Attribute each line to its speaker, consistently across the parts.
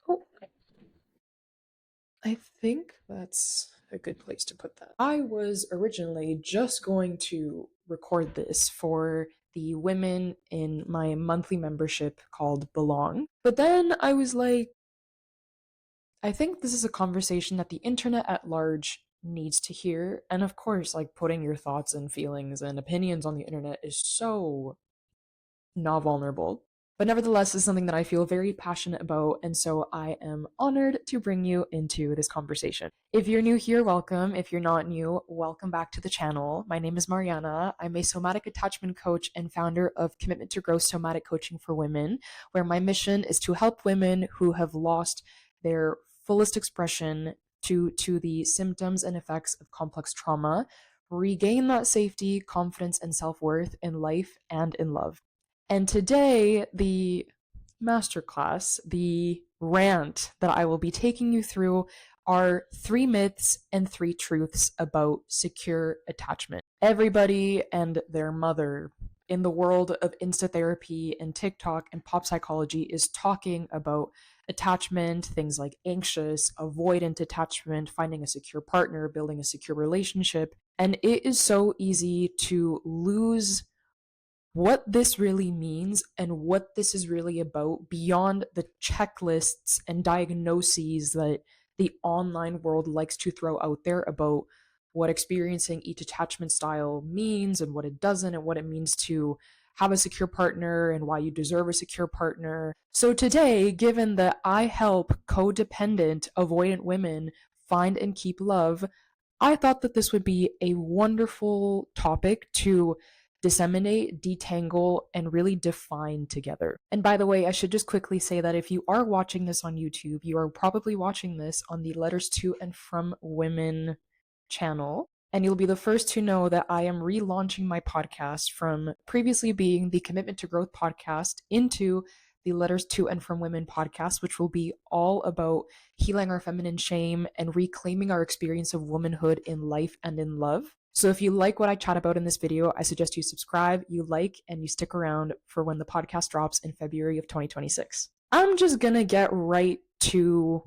Speaker 1: Oh, I think that's a good place to put that. I was originally just going to record this for the women in my monthly membership called Belong. But then I was like, I think this is a conversation that the internet at large needs to hear. And of course, like putting your thoughts and feelings and opinions on the internet is so not vulnerable. But nevertheless, is something that I feel very passionate about, and so I am honored to bring you into this conversation. If you're new here, welcome. If you're not new, welcome back to the channel. My name is Mariana. I'm a somatic attachment coach and founder of Commitment to Growth Somatic Coaching for Women, where my mission is to help women who have lost their fullest expression to the symptoms and effects of complex trauma regain that safety, confidence, and self worth in life and in love. And today, the masterclass, the rant that I will be taking you through are 3 myths and 3 truths about secure attachment. Everybody and their mother in the world of Insta therapy and TikTok and pop psychology is talking about attachment, things like anxious, avoidant attachment, finding a secure partner, building a secure relationship. And it is so easy to lose what this really means and what this is really about beyond the checklists and diagnoses that the online world likes to throw out there about what experiencing each attachment style means and what it doesn't, and what it means to have a secure partner and why you deserve a secure partner. So, today, given that I help codependent, avoidant women find and keep love, I thought that this would be a wonderful topic to disseminate, detangle, and really define together. And by the way, I should just quickly say that if you are watching this on YouTube, you are probably watching this on the Letters to and From Women channel. And you'll be the first to know that I am relaunching my podcast from previously being the Commitment to Growth podcast into the Letters to and From Women podcast, which will be all about healing our feminine shame and reclaiming our experience of womanhood in life and in love. So if you like what I chat about in this video, I suggest you subscribe, you like, and you stick around for when the podcast drops in February of 2026. I'm just gonna get right to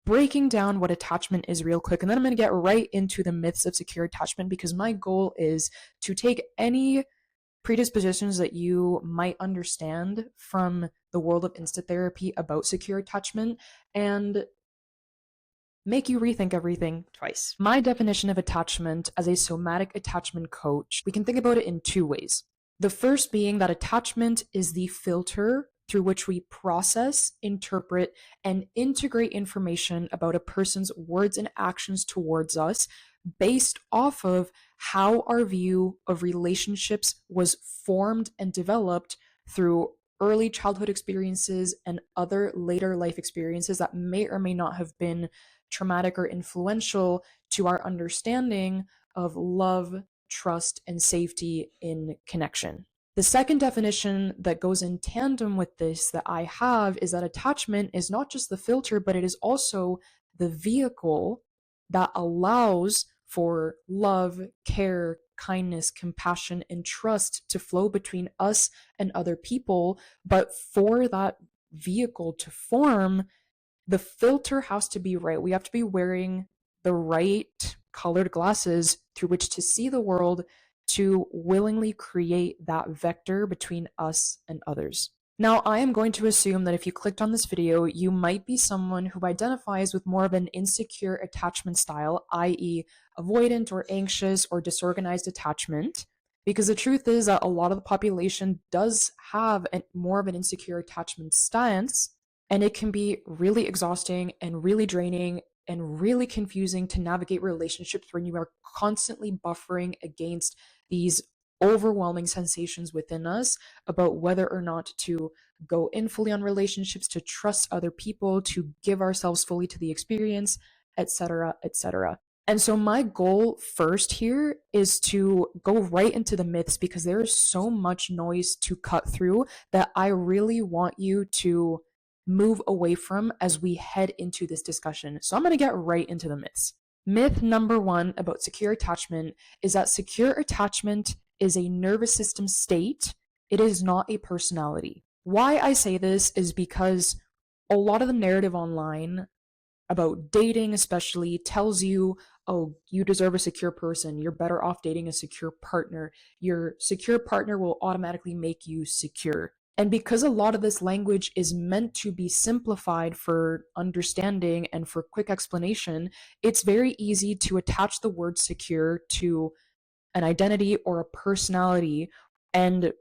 Speaker 1: breaking down what attachment is real quick, and then I'm gonna get right into the myths of secure attachment, because my goal is to take any predispositions that you might understand from the world of Insta therapy about secure attachment and make you rethink everything twice. My definition of attachment as a somatic attachment coach, we can think about it in 2 ways. The first being that attachment is the filter through which we process, interpret, and integrate information about a person's words and actions towards us based off of how our view of relationships was formed and developed through early childhood experiences and other later life experiences that may or may not have been traumatic or influential to our understanding of love, trust, and safety in connection. The second definition that goes in tandem with this that I have is that attachment is not just the filter, but it is also the vehicle that allows for love, care, kindness, compassion, and trust to flow between us and other people. But for that vehicle to form, the filter has to be right. We have to be wearing the right colored glasses through which to see the world to willingly create that vector between us and others. Now, I am going to assume that if you clicked on this video, you might be someone who identifies with more of an insecure attachment style, i.e., avoidant or anxious or disorganized attachment. Because the truth is that a lot of the population does have more of an insecure attachment stance, and it can be really exhausting and really draining and really confusing to navigate relationships when you are constantly buffering against these overwhelming sensations within us about whether or not to go in fully on relationships, to trust other people, to give ourselves fully to the experience, etc., etc. And so my goal first here is to go right into the myths, because there is so much noise to cut through that I really want you to move away from as we head into this discussion. So I'm going to get right into the myths. Myth number 1 about secure attachment is that secure attachment is a nervous system state. It is not a personality. Why I say this is because A lot of the narrative online about dating especially tells you, oh, you deserve a secure person, you're better off dating a secure partner, your secure partner will automatically make you secure. And because a lot of this language is meant to be simplified for understanding and for quick explanation, it's very easy to attach the word secure to an identity or a personality and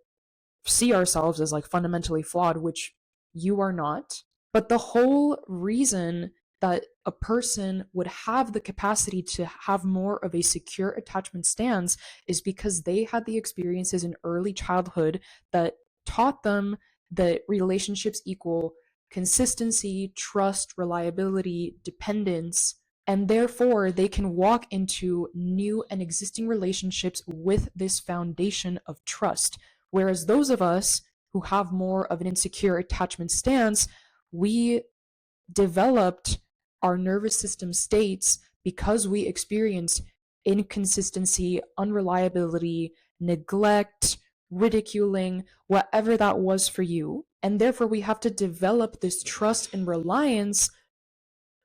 Speaker 1: see ourselves as like fundamentally flawed, which you are not. But the whole reason that a person would have the capacity to have more of a secure attachment stance is because they had the experiences in early childhood that taught them that relationships equal consistency, trust, reliability, dependence, and therefore they can walk into new and existing relationships with this foundation of trust. Whereas those of us who have more of an insecure attachment stance, we developed our nervous system states because we experienced inconsistency, unreliability, neglect, ridiculing, whatever that was for you. And therefore, we have to develop this trust and reliance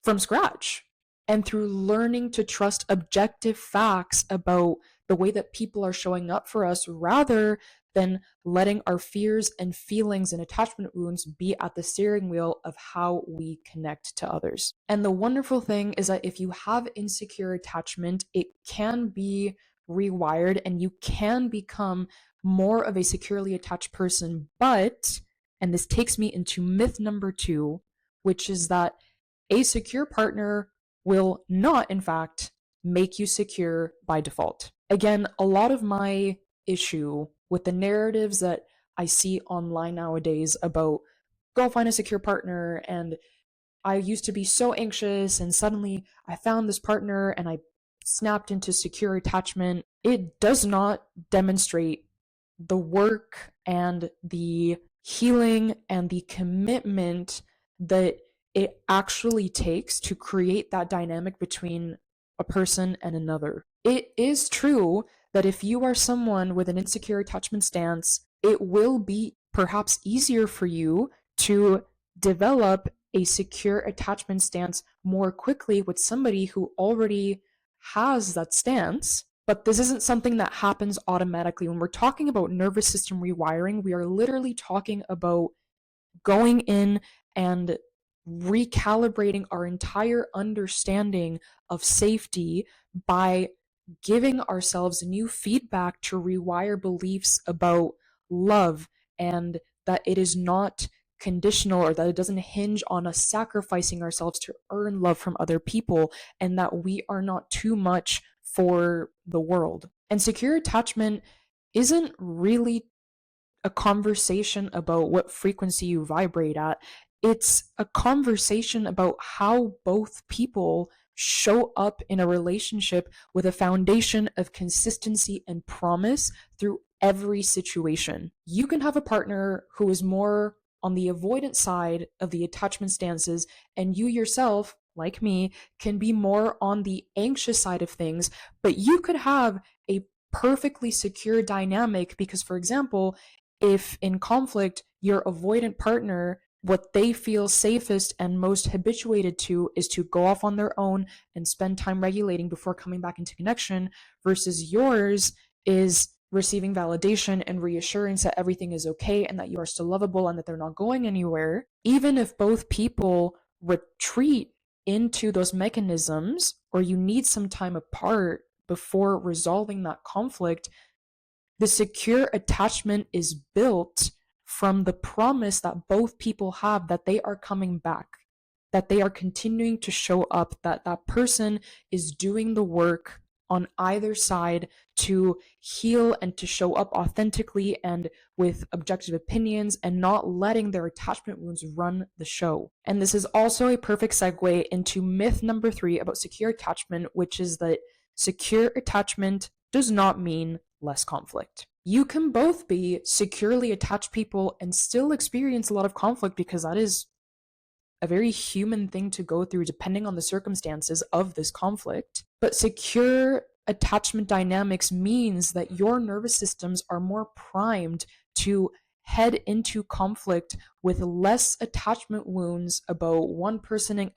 Speaker 1: from scratch. And through learning to trust objective facts about the way that people are showing up for us rather than letting our fears and feelings and attachment wounds be at the steering wheel of how we connect to others. And the wonderful thing is that if you have insecure attachment, it can be rewired and you can become more of a securely attached person. But, and this takes me into myth number 2, which is that a secure partner will not, in fact, make you secure by default. Again, a lot of my issue with the narratives that I see online nowadays about go find a secure partner, and I used to be so anxious and suddenly I found this partner and I snapped into secure attachment. It does not demonstrate the work and the healing and the commitment that it actually takes to create that dynamic between a person and another. It is true that if you are someone with an insecure attachment stance, it will be perhaps easier for you to develop a secure attachment stance more quickly with somebody who already has that stance. But this isn't something that happens automatically. When we're talking about nervous system rewiring, we are literally talking about going in and recalibrating our entire understanding of safety by giving ourselves new feedback to rewire beliefs about love, and that it is not conditional, or that it doesn't hinge on us sacrificing ourselves to earn love from other people, and that we are not too much for the world. And secure attachment isn't really a conversation about what frequency you vibrate at. It's a conversation about how both people show up in a relationship with a foundation of consistency and promise through every situation. You can have a partner who is more on the avoidant side of the attachment stances, and you yourself, like me, can be more on the anxious side of things, but you could have a perfectly secure dynamic because, for example, if in conflict, your avoidant partner, what they feel safest and most habituated to is to go off on their own and spend time regulating before coming back into connection, versus yours is receiving validation and reassurance that everything is okay and that you are still lovable and that they're not going anywhere. Even if both people retreat into those mechanisms, or you need some time apart before resolving that conflict, the secure attachment is built from the promise that both people have that they are coming back, that they are continuing to show up, that that person is doing the work on either side to heal and to show up authentically and with objective opinions, and not letting their attachment wounds run the show. And this is also a perfect segue into myth number 3 about secure attachment, which is that secure attachment does not mean less conflict. You can both be securely attached people and still experience a lot of conflict, because that is a very human thing to go through depending on the circumstances of this conflict. But secure attachment dynamics means that your nervous systems are more primed to head into conflict with less attachment wounds about one person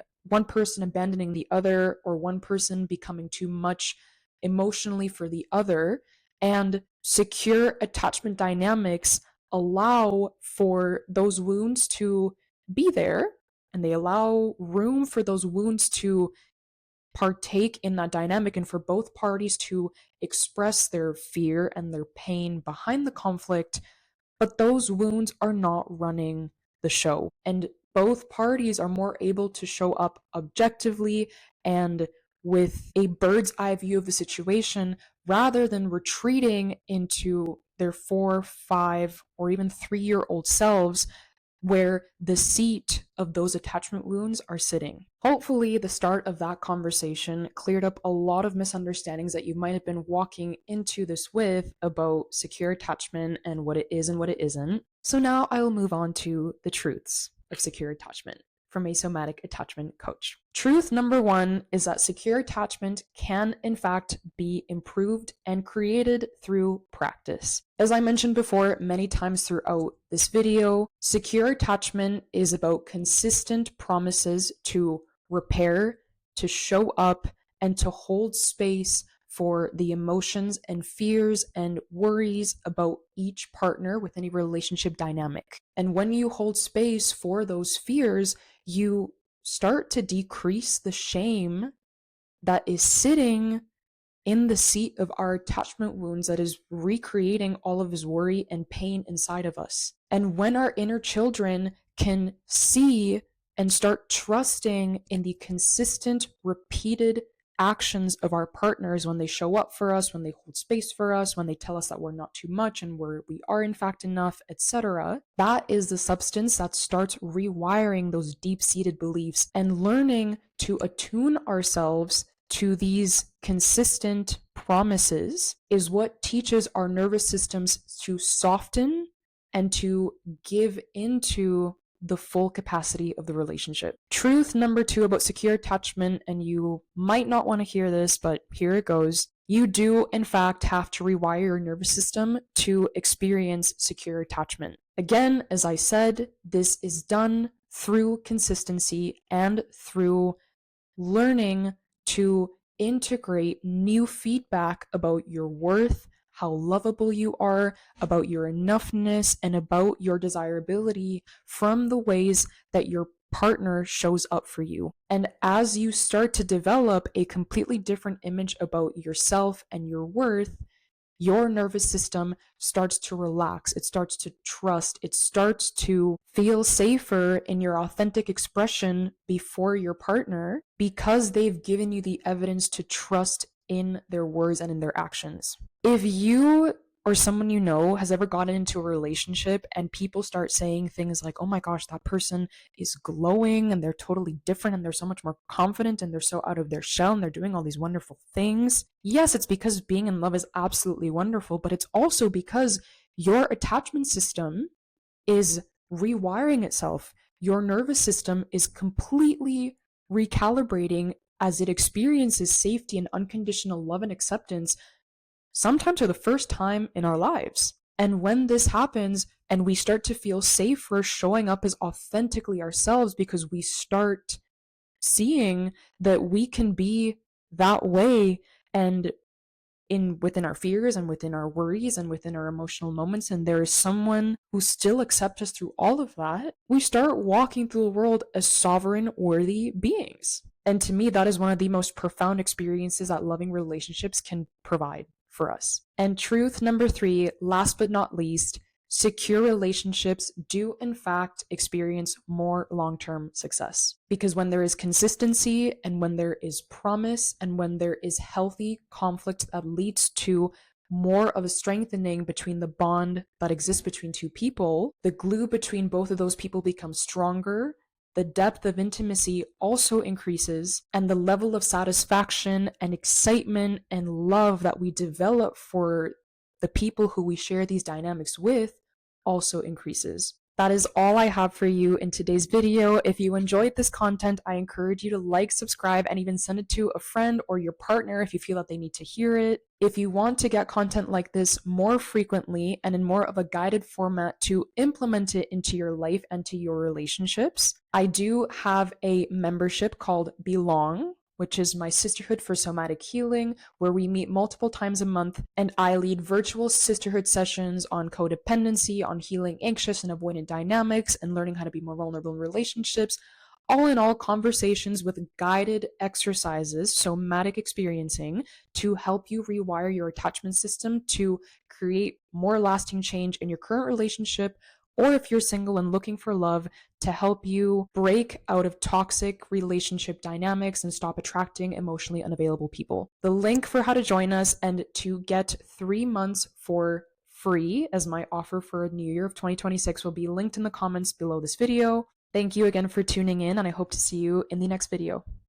Speaker 1: abandoning the other, or one person becoming too much emotionally for the other. And secure attachment dynamics allow for those wounds to be there, and they allow room for those wounds to partake in that dynamic, and for both parties to express their fear and their pain behind the conflict. But those wounds are not running the show, and both parties are more able to show up objectively and with a bird's eye view of the situation, rather than retreating into their 4, 5, or even 3-year-old selves, where the seat of those attachment wounds are sitting. Hopefully, the start of that conversation cleared up a lot of misunderstandings that you might have been walking into this with about secure attachment and what it is and what it isn't. So now I will move on to the truths of secure attachment from a somatic attachment coach. Truth number 1 is that secure attachment can, in fact, be improved and created through practice. As I mentioned before many times throughout this video, secure attachment is about consistent promises to repair, to show up, and to hold space for the emotions and fears and worries about each partner with any relationship dynamic. And when you hold space for those fears, you start to decrease the shame that is sitting in the seat of our attachment wounds, that is recreating all of his worry and pain inside of us. And when our inner children can see and start trusting in the consistent, repeated actions of our partners, when they show up for us, when they hold space for us, when they tell us that we're not too much and we are in fact enough, etc., that is the substance that starts rewiring those deep-seated beliefs, and learning to attune ourselves to these consistent promises is what teaches our nervous systems to soften and to give into the full capacity of the relationship. Truth number 2 about secure attachment, and you might not want to hear this, but here it goes. You do, in fact, have to rewire your nervous system to experience secure attachment. Again, as I said, this is done through consistency and through learning to integrate new feedback about your worth, how lovable you are, about your enoughness, and about your desirability from the ways that your partner shows up for you. And as you start to develop a completely different image about yourself and your worth, your nervous system starts to relax, it starts to trust, it starts to feel safer in your authentic expression before your partner, because they've given you the evidence to trust in their words and in their actions. If you or someone you know has ever gotten into a relationship and people start saying things like, oh my gosh, that person is glowing and they're totally different and they're so much more confident and they're so out of their shell and they're doing all these wonderful things. Yes, it's because being in love is absolutely wonderful, but it's also because your attachment system is rewiring itself. Your nervous system is completely recalibrating as it experiences safety and unconditional love and acceptance, sometimes for the first time in our lives. And when this happens and we start to feel safer showing up as authentically ourselves, because we start seeing that we can be that way, and within our fears and within our worries and within our emotional moments, and there is someone who still accepts us through all of that, we start walking through the world as sovereign, worthy beings. And to me, that is one of the most profound experiences that loving relationships can provide for us. And truth number 3, last but not least, secure relationships do in fact experience more long-term success. Because when there is consistency, and when there is promise, and when there is healthy conflict that leads to more of a strengthening between the bond that exists between two people, the glue between both of those people becomes stronger, the depth of intimacy also increases, and the level of satisfaction and excitement and love that we develop for the people who we share these dynamics with also increases. That is all I have for you in today's video. If you enjoyed this content, I encourage you to like, subscribe, and even send it to a friend or your partner if you feel that they need to hear it. If you want to get content like this more frequently and in more of a guided format to implement it into your life and to your relationships, I do have a membership called Belong, which is my sisterhood for somatic healing, where we meet multiple times a month and I lead virtual sisterhood sessions on codependency, on healing anxious and avoidant dynamics, and learning how to be more vulnerable in relationships. All in all, conversations with guided exercises, somatic experiencing, to help you rewire your attachment system to create more lasting change in your current relationship, or if you're single and looking for love, to help you break out of toxic relationship dynamics and stop attracting emotionally unavailable people. The link for how to join us and to get 3 months for free as my offer for New Year of 2026 will be linked in the comments below this video. Thank you again for tuning in, and I hope to see you in the next video.